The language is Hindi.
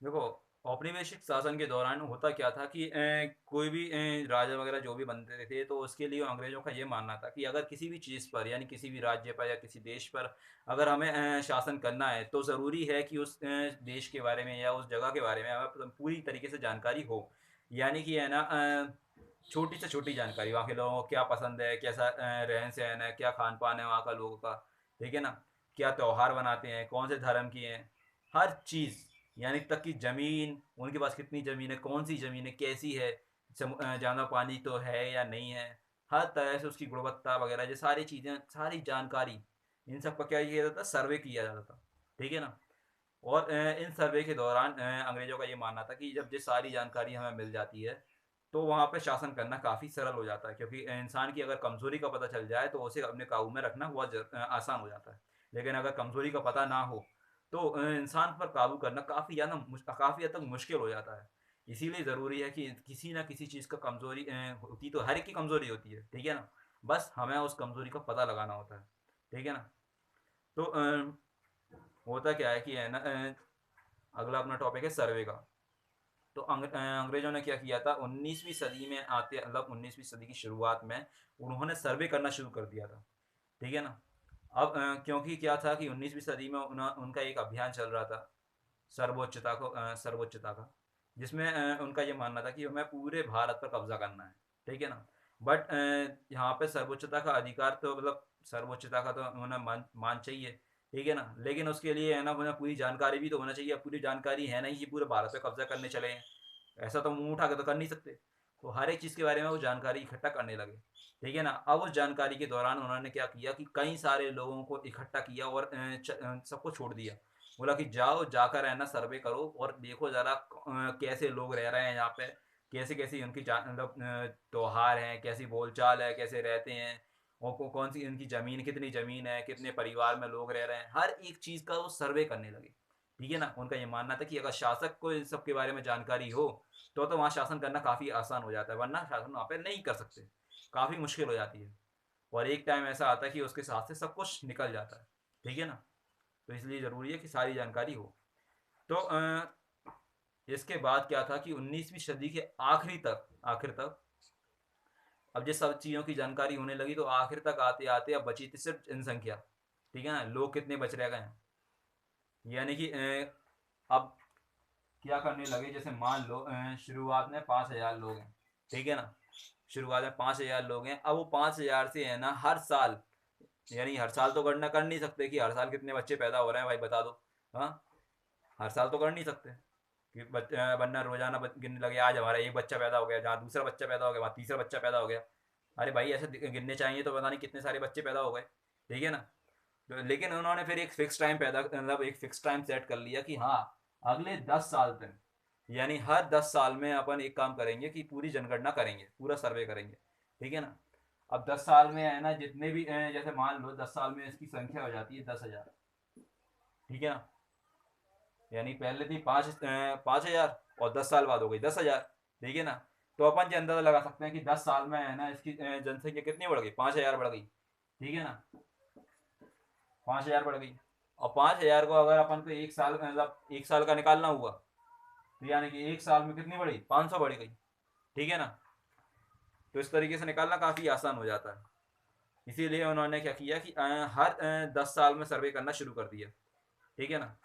देखो, औपनिवेशिक शासन के दौरान होता क्या था कि कोई भी राजा वगैरह जो भी बनते थे तो उसके लिए अंग्रेजों का ये मानना था कि अगर किसी भी चीज़ पर यानी किसी भी राज्य पर या किसी देश पर अगर हमें शासन करना है तो ज़रूरी है कि उस देश के बारे में या उस जगह के बारे में हमें पूरी तरीके से जानकारी हो। यानी कि है ना, छोटी से छोटी जानकारी वहाँ के लोगों को क्या पसंद है, कैसा रहन सहन है, क्या खान पान है वहाँ का लोगों का, ठीक है ना, क्या त्योहार बनाते हैं, कौन से धर्म की हैं, हर चीज़, यानी तक कि ज़मीन, उनके पास कितनी ज़मीन है, कौन सी ज़मीन है, कैसी है, ज़्यादा पानी तो है या नहीं है, हर तरह से उसकी गुणवत्ता वगैरह, ये सारी चीज़ें, सारी जानकारी, इन सब का क्या किया जाता था, सर्वे किया जाता था, ठीक है ना। और इन सर्वे के दौरान अंग्रेज़ों का ये मानना था कि जब ये सारी जानकारी हमें मिल जाती है तो वहाँ पे शासन करना काफ़ी सरल हो जाता है, क्योंकि इंसान की अगर कमज़ोरी का पता चल जाए तो उसे अपने काबू में रखना बहुत आसान हो जाता है। लेकिन अगर कमज़ोरी का पता ना हो तो इंसान पर काबू करना काफ़ी हद तक मुश्किल हो जाता है। इसीलिए ज़रूरी है कि किसी ना किसी चीज़ का कमज़ोरी होती तो हर एक की कमज़ोरी होती है, ठीक है ना? बस हमें उस कमज़ोरी का पता लगाना होता है, ठीक है ना? तो होता क्या है कि है ना, अगला अपना टॉपिक है सर्वे का। तो अंग्रेजों ने क्या किया था, 19वीं सदी में आते, मतलब 19वीं सदी की शुरुआत में उन्होंने सर्वे करना शुरू कर दिया था, ठीक है ना। अब क्योंकि क्या था कि 19वीं सदी में उनका एक अभियान चल रहा था सर्वोच्चता का, जिसमें उनका ये मानना था कि हमें पूरे भारत पर कब्जा करना है, ठीक है ना। बट यहाँ पे सर्वोच्चता का अधिकार तो, मतलब सर्वोच्चता का तो उन्हें मान चाहिए, ठीक है ना, लेकिन उसके लिए है ना उन्हें पूरी जानकारी भी तो होना चाहिए। अब पूरी जानकारी है नहीं कि पूरे भारत पे कब्जा करने चले हैं, ऐसा तो मुंह उठा के तो कर नहीं सकते। तो हर एक चीज़ के बारे में वो जानकारी इकट्ठा करने लगे, ठीक है ना। अब उस जानकारी के दौरान उन्होंने क्या किया कि कई सारे लोगों को इकट्ठा किया और सबको छोड़ दिया। बोला कि जाओ, जाकर है ना सर्वे करो और देखो ज़रा कैसे लोग रह रहे हैं यहाँ पे, कैसे कैसी उनकी मतलब त्योहार हैं, कैसी बोलचाल है, कैसे रहते हैं, और कौन सी इनकी ज़मीन, कितनी ज़मीन है, कितने परिवार में लोग रह रहे हैं, हर एक चीज़ का वो सर्वे करने लगे, ठीक है ना। उनका ये मानना था कि अगर शासक को इन सब के बारे में जानकारी हो तो वहाँ शासन करना काफ़ी आसान हो जाता है, वरना शासन वहाँ पे नहीं कर सकते, काफ़ी मुश्किल हो जाती है। और एक टाइम ऐसा आता है कि उसके साथ से सब कुछ निकल जाता है, ठीक है ना। तो इसलिए ज़रूरी है कि सारी जानकारी हो। तो इसके बाद क्या था कि 19वीं सदी के आखिर तक अब ये सब चीज़ों की जानकारी होने लगी, तो आखिर तक आते आते अब बची थी सिर्फ जनसंख्या, ठीक है ना, लोग कितने बच रह गए हैं। यानी कि अब क्या करने लगे, जैसे मान लो शुरुआत में 5,000 लोग हैं, ठीक है ना। शुरुआत में 5,000 लोग हैं, अब वो 5,000 से है ना हर साल, यानी हर साल तो गणना कर नहीं सकते कि हर साल कितने बच्चे पैदा हो रहे हैं, भाई बता दो। हाँ, हर साल तो कर नहीं सकते कि वरना रोजाना गिनने लगे, आज हमारा एक बच्चा पैदा हो गया, जहाँ दूसरा बच्चा पैदा हो गया वहाँ तीसरा बच्चा पैदा हो गया। अरे भाई, ऐसे गिनने चाहिए तो पता नहीं कितने सारे बच्चे पैदा हो गए, ठीक है ना। तो लेकिन उन्होंने फिर एक फिक्स टाइम मतलब एक फिक्स टाइम सेट कर लिया कि हाँ, अगले 10 साल तक, यानी हर 10 साल में अपन एक काम करेंगे कि पूरी जनगणना करेंगे, पूरा सर्वे करेंगे, ठीक है ना। अब 10 साल में है ना जितने भी जैसे मान लो 10 साल में इसकी संख्या हो जाती है 10,000, ठीक है ना। यानी पहले थी 5,000 और 10 साल बाद हो गई 10,000, ठीक है ना। तो अपन ये अंदाजा लगा सकते हैं कि 10 साल में है ना इसकी जनसंख्या कितनी बढ़ गई, 5,000 बढ़ गई, ठीक है ना। 5,000 बढ़ गई। और 5,000 को अगर अपन को एक साल, मतलब एक साल का निकालना हुआ, तो यानी कि एक साल में कितनी बढ़ी, 500 बढ़ गई, ठीक है ना। तो इस तरीके से निकालना काफ़ी आसान हो जाता है। इसीलिए उन्होंने क्या किया कि हर 10 साल में सर्वे करना शुरू कर दिया, ठीक है ना।